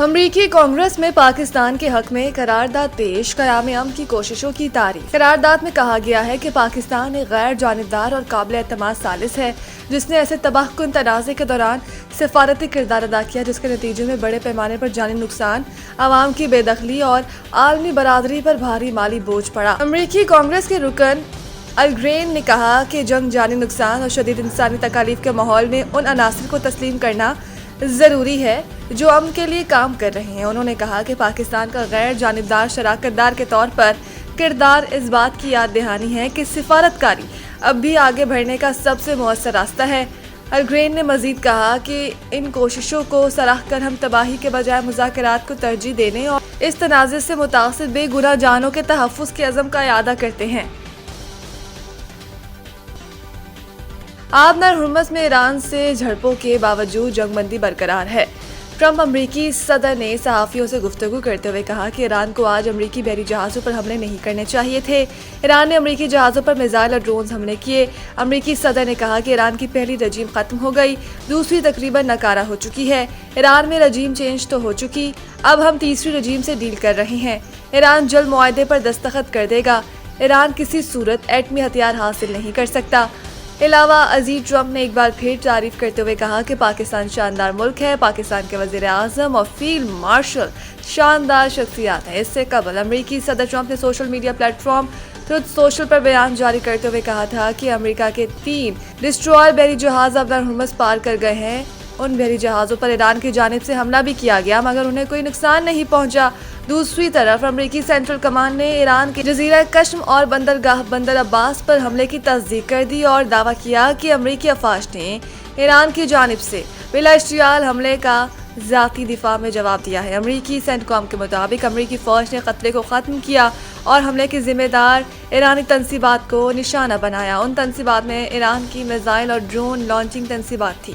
امریکی کانگریس میں پاکستان کے حق میں قرارداد پیش، قیام امن کی کوششوں کی تعریف۔ قرارداد میں کہا گیا ہے کہ پاکستان ایک غیر جانبدار اور قابل اعتماد ثالث ہے جس نے ایسے تباہ کن تنازع کے دوران سفارتی کردار ادا کیا جس کے نتیجے میں بڑے پیمانے پر جانی نقصان، عوام کی بے دخلی اور عالمی برادری پر بھاری مالی بوجھ پڑا۔ امریکی کانگریس کے رکن الگرین نے کہا کہ جنگ، جانی نقصان اور شدید انسانی تکالیف کے ماحول میں ان عناصر کو تسلیم کرنا ضروری ہے جو امن کے لیے کام کر رہے ہیں۔ انہوں نے کہا کہ پاکستان کا غیر جانبدار شراکت دار کے طور پر کردار اس بات کی یاد دہانی ہے کہ سفارتکاری اب بھی آگے بڑھنے کا سب سے مؤثر راستہ ہے۔ الگرین نے مزید کہا کہ ان کوششوں کو سراہ کر ہم تباہی کے بجائے مذاکرات کو ترجیح دینے اور اس تنازع سے متاثر بے گناہ جانوں کے تحفظ کے عزم کا اعادہ کرتے ہیں۔ آبنر ہرمز میں ایران سے جھڑپوں کے باوجود جنگ بندی برقرار ہے۔ ٹرمپ امریکی صدر نے صحافیوں سے گفتگو کرتے ہوئے کہا کہ ایران کو آج امریکی بحری جہازوں پر حملے نہیں کرنے چاہیے تھے۔ ایران نے امریکی جہازوں پر میزائل اور ڈرونز حملے کیے۔ امریکی صدر نے کہا کہ ایران کی پہلی رجیم ختم ہو گئی، دوسری تقریباً ناکارہ ہو چکی ہے۔ ایران میں رجیم چینج تو ہو چکی، اب ہم تیسری رجیم سے ڈیل کر رہے ہیں۔ ایران جلد معاہدے پر دستخط کر دے گا۔ ایران کسی صورت ایٹمی ہتھیار حاصل نہیں کر سکتا۔ علاوہ ازیں ٹرمپ نے ایک بار پھر تعریف کرتے ہوئے کہا کہ پاکستان شاندار ملک ہے، پاکستان کے وزیر اعظم اور فیلڈ مارشل شاندار شخصیات ہیں۔ اس سے قبل امریکی صدر ٹرمپ نے social media platform truth social پر بیان جاری کرتے ہوئے کہا تھا کہ امریکہ کے 3 ڈسٹرائر بحری جہاز آبنر ہرمز پار کر گئے ہیں۔ ان بحری جہازوں پر ایران کی جانب سے حملہ بھی کیا گیا مگر انہیں کوئی نقصان نہیں پہنچا۔ دوسری طرف امریکی سینٹرل کمانڈ نے ایران کے جزیرہ کشم اور بندرگاہ بندر عباس پر حملے کی تصدیق کر دی اور دعویٰ کیا کہ امریکی افواج نے ایران کی جانب سے بلا اشتعال حملے کا ذاتی دفاع میں جواب دیا ہے۔ امریکی سینٹکام کے مطابق امریکی فوج نے قتلے کو ختم کیا اور حملے کے ذمہ دار ایرانی تنصیبات کو نشانہ بنایا۔ ان تنصیبات میں ایران کی میزائل اور ڈرون لانچنگ تنصیبات تھی۔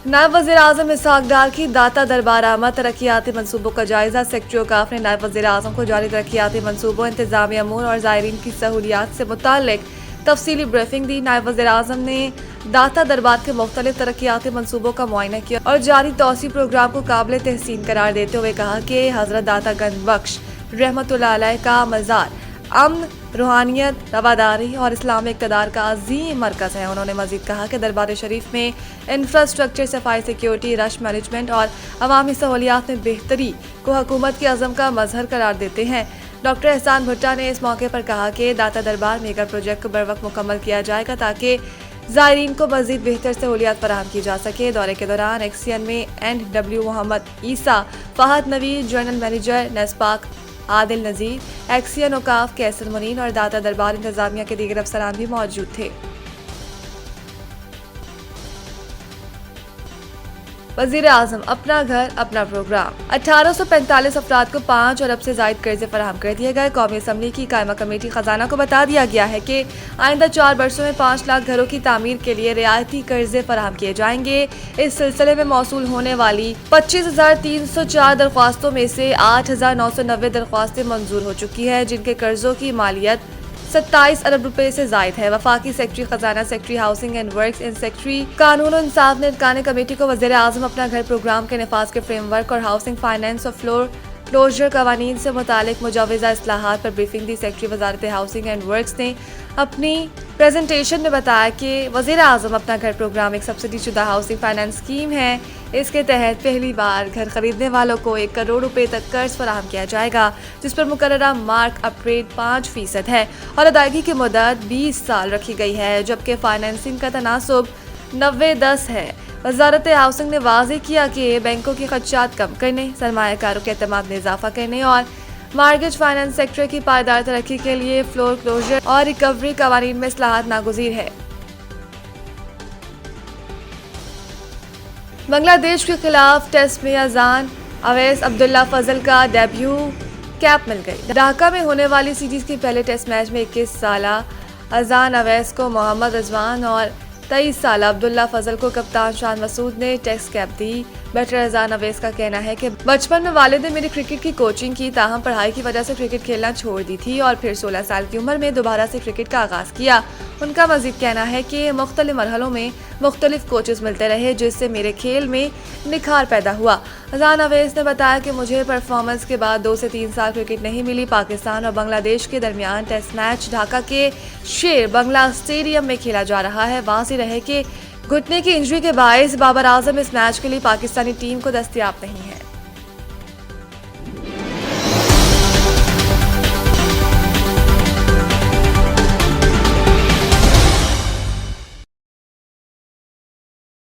نائب وزیر اعظم اسحاق ڈار کی داتا دربار آمد ترقیاتی منصوبوں کا جائزہ۔ سیکرٹری اوقاف نے نائب وزیر اعظم کو جاری ترقیاتی منصوبوں، انتظامی امور اور زائرین کی سہولیات سے متعلق تفصیلی بریفنگ دی۔ نائب وزیر اعظم نے داتا دربار کے مختلف ترقیاتی منصوبوں کا معائنہ کیا اور جاری توسیع پروگرام کو قابل تحسین قرار دیتے ہوئے کہا کہ حضرت داتا گنج بخش رحمۃ اللہ علیہ کا مزار امن، روحانیت، رواداری اور اسلامی اقتدار کا عظیم مرکز ہے۔ انہوں نے مزید کہا کہ دربار شریف میں انفراسٹرکچر، صفائی، سیکیورٹی، رش مینجمنٹ اور عوامی سہولیات میں بہتری کو حکومت کے عزم کا مظہر قرار دیتے ہیں۔ ڈاکٹر احسان بھٹا نے اس موقع پر کہا کہ داتا دربار میگا پروجیکٹ کو بروقت مکمل کیا جائے گا تاکہ زائرین کو مزید بہتر سہولیات فراہم کی جا سکے۔ دورے کے دوران ایکسین میں NW محمد عیسیٰ، فہد نوید، جنرل مینیجر نیسپاک عادل نذیر، ایکسین اوقاف کیسر منیر اور داتا دربار انتظامیہ کے دیگر افسران بھی موجود تھے۔ وزیر اعظم اپنا گھر اپنا پروگرام۔ 1845 افراد کو 5 ارب سے زائد قرضے فراہم کر دیے گئے۔ قومی اسمبلی کی قائمہ کمیٹی خزانہ کو بتا دیا گیا ہے کہ آئندہ 4 برسوں میں 5 لاکھ گھروں کی تعمیر کے لیے رعایتی قرضے فراہم کیے جائیں گے۔ اس سلسلے میں موصول ہونے والی 25,304 درخواستوں میں سے 8,990 درخواستیں منظور ہو چکی ہیں جن کے قرضوں کی مالیت 27 ارب روپے سے زائد ہے۔ وفاقی سیکرٹری خزانہ، secretary housing and works and secretary قانون و انصاف نے ارکان کمیٹی کو وزیر اعظم اپنا گھر پروگرام کے نفاذ کے فریم ورک اور ہاؤسنگ فائنانس اور فلور کلوزر قوانین سے متعلق مجوزہ اصلاحات پر بریفنگ دی۔ سیکرٹری وزارت ہاؤسنگ اینڈ ورکس نے اپنی پریزنٹیشن میں بتایا کہ وزیر اعظم اپنا گھر پروگرام ایک سبسڈی شدہ ہاؤسنگ فائنانس اسکیم ہے۔ اس کے تحت پہلی بار گھر خریدنے والوں کو 1 کروڑ روپے تک قرض فراہم کیا جائے گا جس پر مقررہ مارک اپ ریٹ 5% ہے اور ادائیگی کی مدت 20 سال رکھی گئی ہے جبکہ فائنانسنگ کا تناسب 90-10 ہے۔ وزارت ہاؤسنگ نے واضح کیا کہ بینکوں کی خدشات کم کرنے، سرمایہ کاروں کے اعتماد میں اضافہ کرنے اور مارگیج فائنانس سیکٹر کی پائیدار ترقی کے لیے فلور کلوزر اور ریکوری قوانین میں اصلاحات ناگزیر ہے۔ بنگلہ دیش کے خلاف ٹیسٹ میں اذان اویس عبداللہ فضل کا ڈیبیو کیپ مل گئی۔ ڈھاکہ میں ہونے والی سیریز کے پہلے ٹیسٹ میچ میں 21 سالہ اذان اویس کو محمد رضوان اور 23 سالہ عبداللہ فضل کو کپتان شان مسعود نے ٹیسٹ کیپ دی۔ بیٹر اذان اویس کا کہنا ہے کہ بچپن میں والد نے میری کرکٹ کی کوچنگ کی، تاہم پڑھائی کی وجہ سے کرکٹ کھیلنا چھوڑ دی تھی اور پھر 16 سال کی عمر میں دوبارہ سے کرکٹ کا آغاز کیا۔ ان کا مزید کہنا ہے کہ مختلف مرحلوں میں مختلف کوچز ملتے رہے، جس سے میرے کھیل میں نکھار پیدا ہوا۔ اذان اویس نے بتایا کہ مجھے پرفارمنس کے بعد 2 سے 3 سال کرکٹ نہیں ملی۔ پاکستان اور بنگلہ دیش کے درمیان ٹیسٹ میچ ڈھاکہ کے شیر بنگلہ اسٹیڈیم میں کھیلا جا رہا ہے۔ واضح رہے کہ گھٹنے کی انجری کے باعث بابر اعظم اس میچ کے لیے پاکستانی ٹیم کو دستیاب نہیں ہے۔